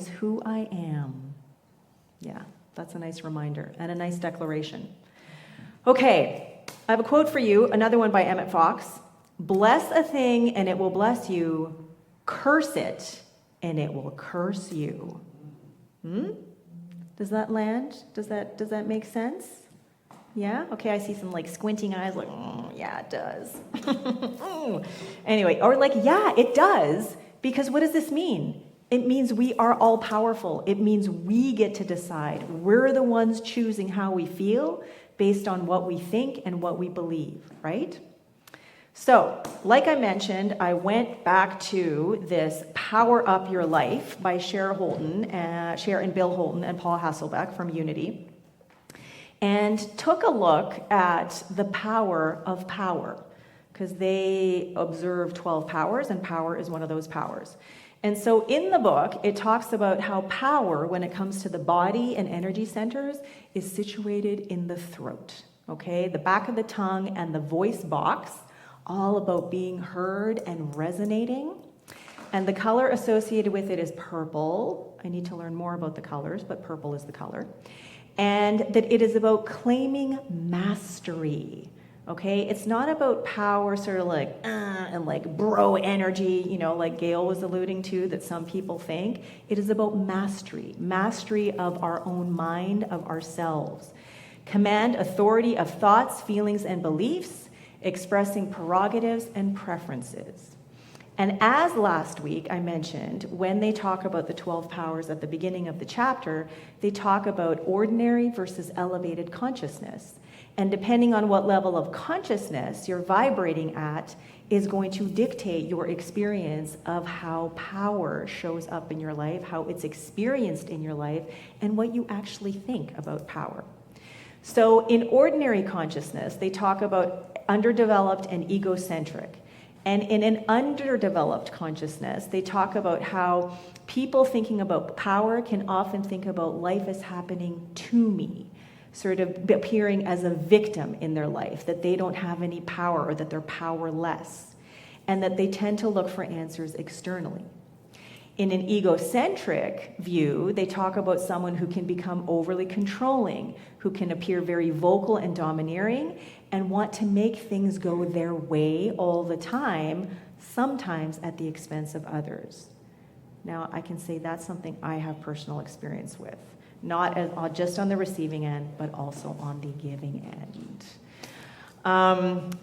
is who I am. Yeah, that's a nice reminder and a nice declaration. Okay, I have a quote for you, another one by Emmett Fox. Bless a thing and it will bless you. Curse it and it will curse you. Does that land? Does that make sense? Yeah? Okay, I see some like squinting eyes like, yeah, it does. Anyway, or like, yeah, it does. Because what does this mean? It means we are all powerful. It means we get to decide. We're the ones choosing how we feel based on what we think and what we believe, right? So, like I mentioned, I went back to this Power Up Your Life by Cher and Bill Holton and Paul Hasselbeck from Unity, and took a look at the power of power, because they observe 12 powers, and power is one of those powers. And so in the book, it talks about how power, when it comes to the body and energy centers, is situated in the throat, okay? The back of the tongue and the voice box, all about being heard and resonating. And the color associated with it is purple. I need to learn more about the colors, but purple is the color. And that it is about claiming mastery. Okay, it's not about power, sort of like, and like bro energy, you know, like Gail was alluding to, that some people think. It is about mastery of our own mind, of ourselves. Command authority of thoughts, feelings, and beliefs, expressing prerogatives and preferences. And as last week I mentioned, when they talk about the 12 powers at the beginning of the chapter, they talk about ordinary versus elevated consciousness. And depending on what level of consciousness you're vibrating at is going to dictate your experience of how power shows up in your life, how it's experienced in your life, and what you actually think about power. So in ordinary consciousness, they talk about underdeveloped and egocentric. And in an underdeveloped consciousness, they talk about how people thinking about power can often think about life as happening to me, sort of appearing as a victim in their life, that they don't have any power or that they're powerless, and that they tend to look for answers externally. In an egocentric view, they talk about someone who can become overly controlling, who can appear very vocal and domineering, and want to make things go their way all the time, sometimes at the expense of others. Now, I can say that's something I have personal experience with. Not just on the receiving end, but also on the giving end.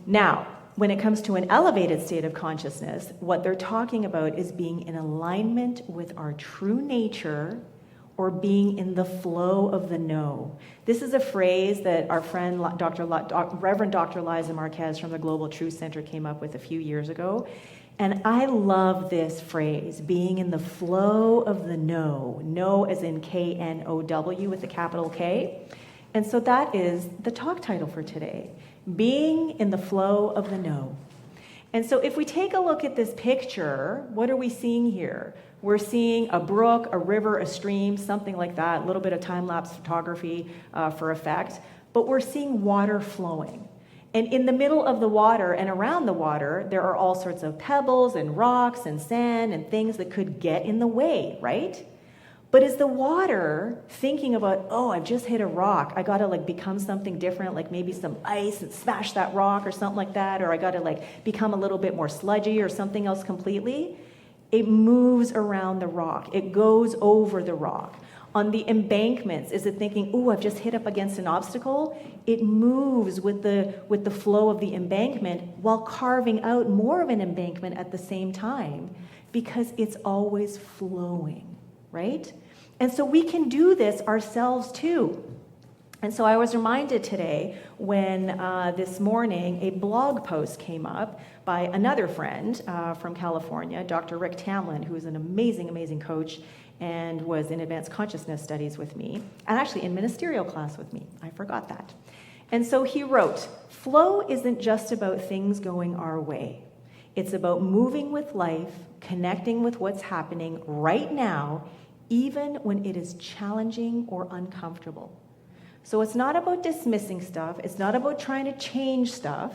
Now, when it comes to an elevated state of consciousness, what they're talking about is being in alignment with our true nature, or being in the flow of the know. This is a phrase that our friend Reverend Dr. Liza Marquez from the Global Truth Center came up with a few years ago. And I love this phrase, being in the flow of the know. Know as in K-N-O-W with a capital K. And so that is the talk title for today, being in the flow of the know. And so if we take a look at this picture, what are we seeing here? We're seeing a brook, a river, a stream, something like that, a little bit of time-lapse photography for effect, but we're seeing water flowing. And in the middle of the water and around the water, there are all sorts of pebbles and rocks and sand and things that could get in the way, right? But is the water thinking about, oh, I've just hit a rock, I gotta like become something different, like maybe some ice and smash that rock or something like that, or I gotta like become a little bit more sludgy or something else completely? It moves around the rock. It goes over the rock. On the embankments, is it thinking, ooh, I've just hit up against an obstacle? It moves with the flow of the embankment while carving out more of an embankment at the same time, because it's always flowing, right? And so we can do this ourselves too. And so I was reminded today when this morning a blog post came up by another friend from California, Dr. Rick Tamlyn, who is an amazing, amazing coach and was in advanced consciousness studies with me, and actually in ministerial class with me. I forgot that. And so he wrote, flow isn't just about things going our way. It's about moving with life, connecting with what's happening right now, even when it is challenging or uncomfortable. So it's not about dismissing stuff. It's not about trying to change stuff.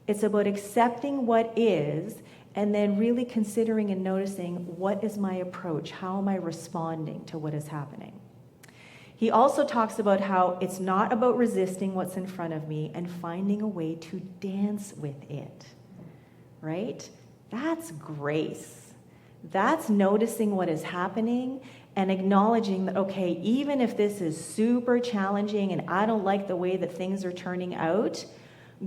It's about accepting what is and then really considering and noticing, what is my approach? How am I responding to what is happening? He also talks about how it's not about resisting what's in front of me and finding a way to dance with it, right? That's grace. That's noticing what is happening and acknowledging that, okay, even if this is super challenging and I don't like the way that things are turning out,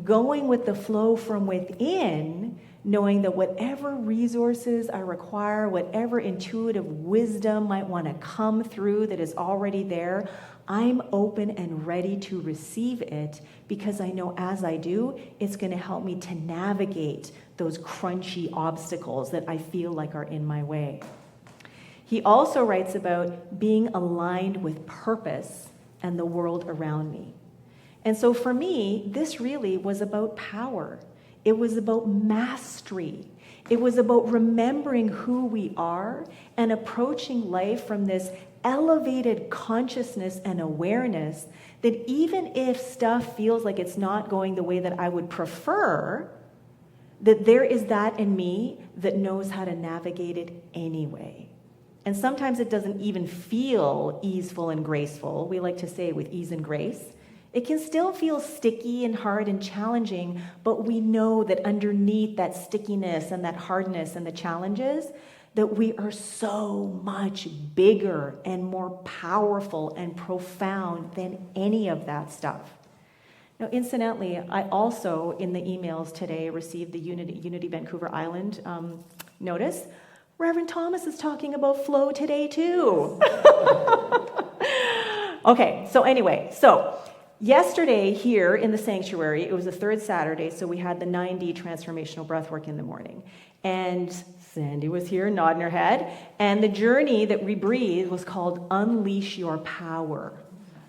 going with the flow from within, knowing that whatever resources I require, whatever intuitive wisdom might want to come through that is already there, I'm open and ready to receive it, because I know as I do, it's going to help me to navigate those crunchy obstacles that I feel like are in my way. He also writes about being aligned with purpose and the world around me. And so for me, this really was about power. It was about mastery. It was about remembering who we are and approaching life from this elevated consciousness and awareness that even if stuff feels like it's not going the way that I would prefer, that there is that in me that knows how to navigate it anyway. And sometimes it doesn't even feel easeful and graceful. We like to say with ease and grace. It can still feel sticky and hard and challenging, but we know that underneath that stickiness and that hardness and the challenges, that we are so much bigger and more powerful and profound than any of that stuff. Now, incidentally, I also, in the emails today, received the Unity Vancouver Island notice. Reverend Thomas is talking about flow today, too. Okay, so anyway, yesterday here in the sanctuary, it was the third Saturday, so we had the 9D transformational breathwork in the morning. And Sandy was here nodding her head. And the journey that we breathed was called Unleash Your Power.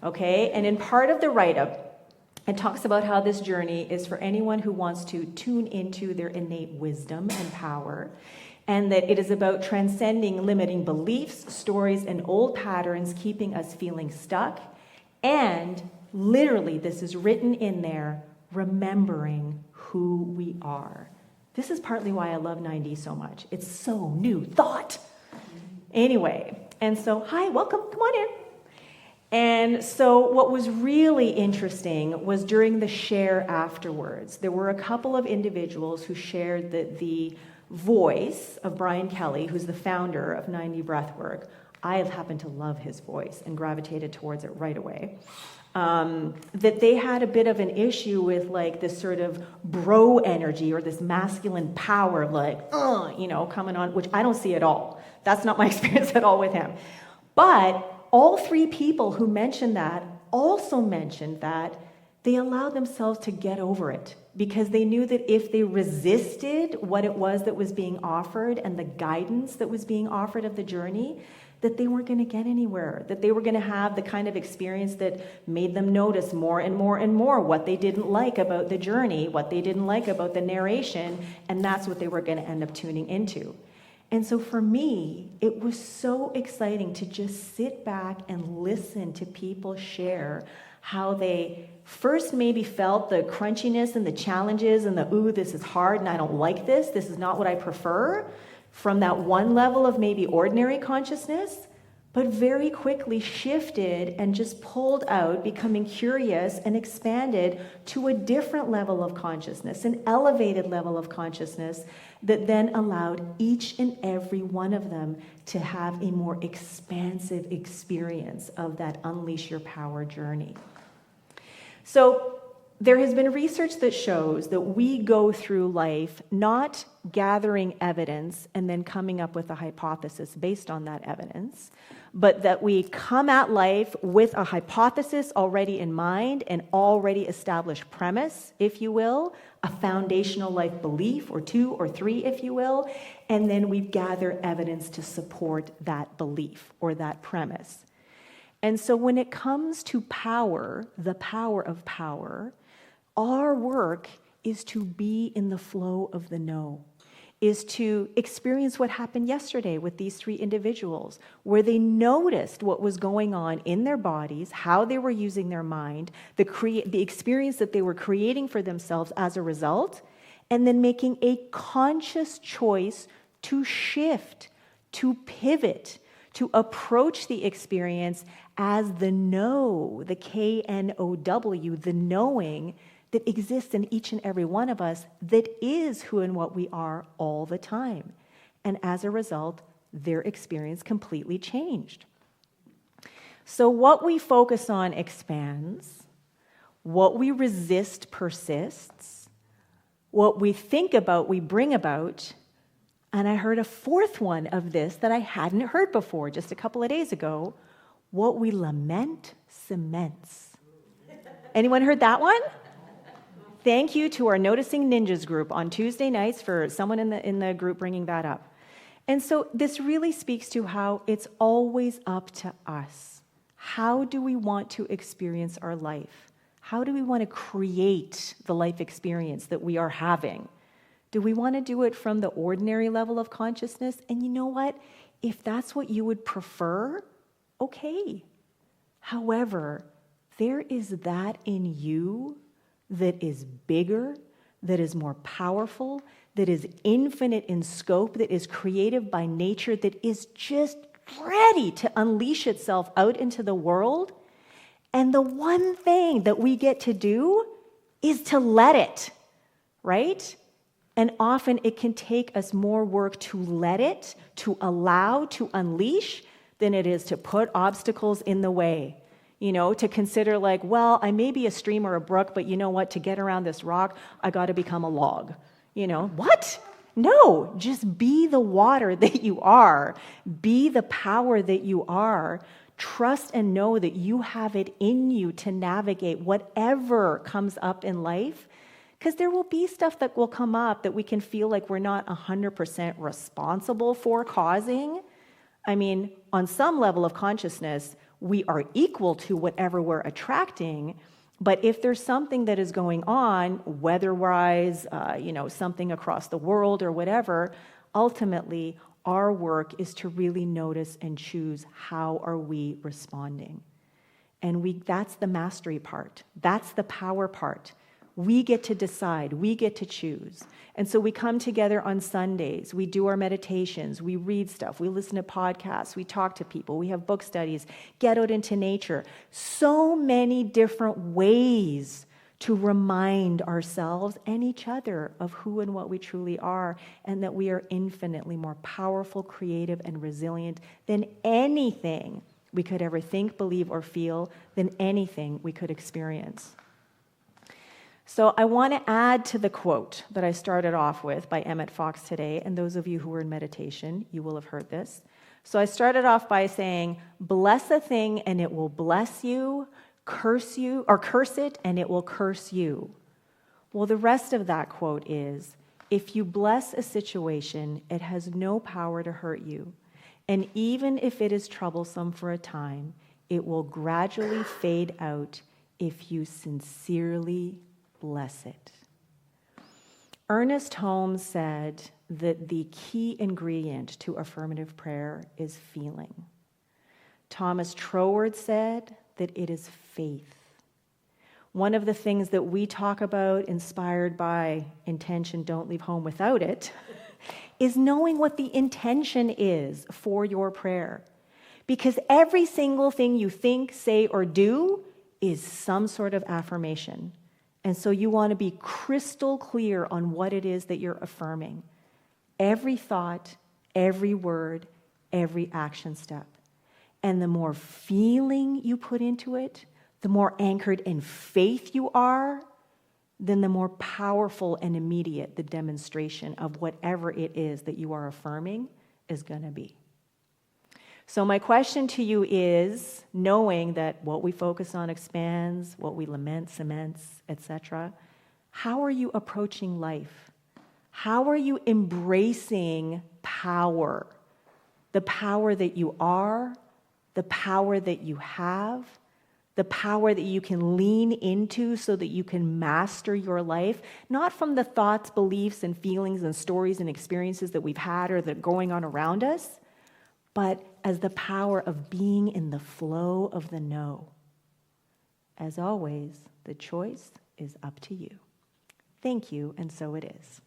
Okay? And in part of the write-up, it talks about how this journey is for anyone who wants to tune into their innate wisdom and power. And that it is about transcending limiting beliefs, stories, and old patterns keeping us feeling stuck. And literally, this is written in there, remembering who we are. This is partly why I love 9D so much. It's so new thought. Anyway, and so, hi, welcome, come on in. And so what was really interesting was during the share afterwards, there were a couple of individuals who shared that the voice of Brian Kelly, who's the founder of 9D Breathwork, I have happened to love his voice and gravitated towards it right away. That they had a bit of an issue with like this sort of bro energy or this masculine power, like, coming on, which I don't see at all. That's not my experience at all with him. But all three people who mentioned that also mentioned that they allowed themselves to get over it, because they knew that if they resisted what it was that was being offered and the guidance that was being offered of the journey, that they weren't going to get anywhere, that they were going to have the kind of experience that made them notice more and more and more what they didn't like about the journey, what they didn't like about the narration, and that's what they were going to end up tuning into. And so for me, it was so exciting to just sit back and listen to people share how they first maybe felt the crunchiness and the challenges and the, ooh, this is hard and I don't like this is not what I prefer, from that one level of maybe ordinary consciousness, but very quickly shifted and just pulled out, becoming curious and expanded to a different level of consciousness, an elevated level of consciousness that then allowed each and every one of them to have a more expansive experience of that Unleash Your Power journey. So there has been research that shows that we go through life not gathering evidence and then coming up with a hypothesis based on that evidence, but that we come at life with a hypothesis already in mind, an already established premise, if you will, a foundational life belief or two or three, if you will, and then we gather evidence to support that belief or that premise. And so when it comes to power, the power of power, our work is to be in the flow of the know, is to experience what happened yesterday with these three individuals, where they noticed what was going on in their bodies, how they were using their mind, the experience that they were creating for themselves as a result, and then making a conscious choice to shift, to pivot, to approach the experience as the know, the K-N-O-W, the knowing that exists in each and every one of us that is who and what we are all the time. And as a result, their experience completely changed. So what we focus on expands, what we resist persists, what we think about we bring about, and I heard a fourth one of this that I hadn't heard before just a couple of days ago, what we lament cements. Anyone heard that one? Thank you to our Noticing Ninjas group on Tuesday nights for someone in the group bringing that up. And so this really speaks to how it's always up to us. How do we want to experience our life? How do we want to create the life experience that we are having? Do we want to do it from the ordinary level of consciousness? And you know what? If that's what you would prefer, okay. However, there is that in you that is bigger, that is more powerful, that is infinite in scope, that is creative by nature, that is just ready to unleash itself out into the world. And the one thing that we get to do is to let it, right? And often it can take us more work to let it, to allow, to unleash, than it is to put obstacles in the way. To consider like, well, I may be a stream or a brook, but you know what? To get around this rock, I got to become a log. What? No, just be the water that you are. Be the power that you are. Trust and know that you have it in you to navigate whatever comes up in life. Because there will be stuff that will come up that we can feel like we're not 100% responsible for causing. I mean, on some level of consciousness, we are equal to whatever we're attracting. But if there's something that is going on, weather-wise, something across the world or whatever, ultimately, our work is to really notice and choose how are we responding. And that's the mastery part. That's the power part. We get to decide. We get to choose. And so we come together on Sundays. We do our meditations. We read stuff. We listen to podcasts. We talk to people. We have book studies. Get out into nature. So many different ways to remind ourselves and each other of who and what we truly are, and that we are infinitely more powerful, creative, and resilient than anything we could ever think, believe, or feel, than anything we could experience. So I want to add to the quote that I started off with by Emmett Fox today, and those of you who were in meditation, you will have heard this. So I started off by saying, bless a thing and it will bless you, curse it and it will curse you. Well, the rest of that quote is, if you bless a situation, it has no power to hurt you. And even if it is troublesome for a time, it will gradually fade out if you sincerely bless it. Ernest Holmes said that the key ingredient to affirmative prayer is feeling. Thomas Troward said that it is faith. One of the things that we talk about, inspired by intention, don't leave home without it, is knowing what the intention is for your prayer. Because every single thing you think, say, or do is some sort of affirmation. And so you want to be crystal clear on what it is that you're affirming. Every thought, every word, every action step. And the more feeling you put into it, the more anchored in faith you are, then the more powerful and immediate the demonstration of whatever it is that you are affirming is going to be. So my question to you is, knowing that what we focus on expands, what we lament cements, etc., how are you approaching life? How are you embracing power? The power that you are, the power that you have, the power that you can lean into so that you can master your life, not from the thoughts, beliefs, and feelings and stories and experiences that we've had or that are going on around us, but as the power of being in the flow of the know. As always, the choice is up to you. Thank you, and so it is.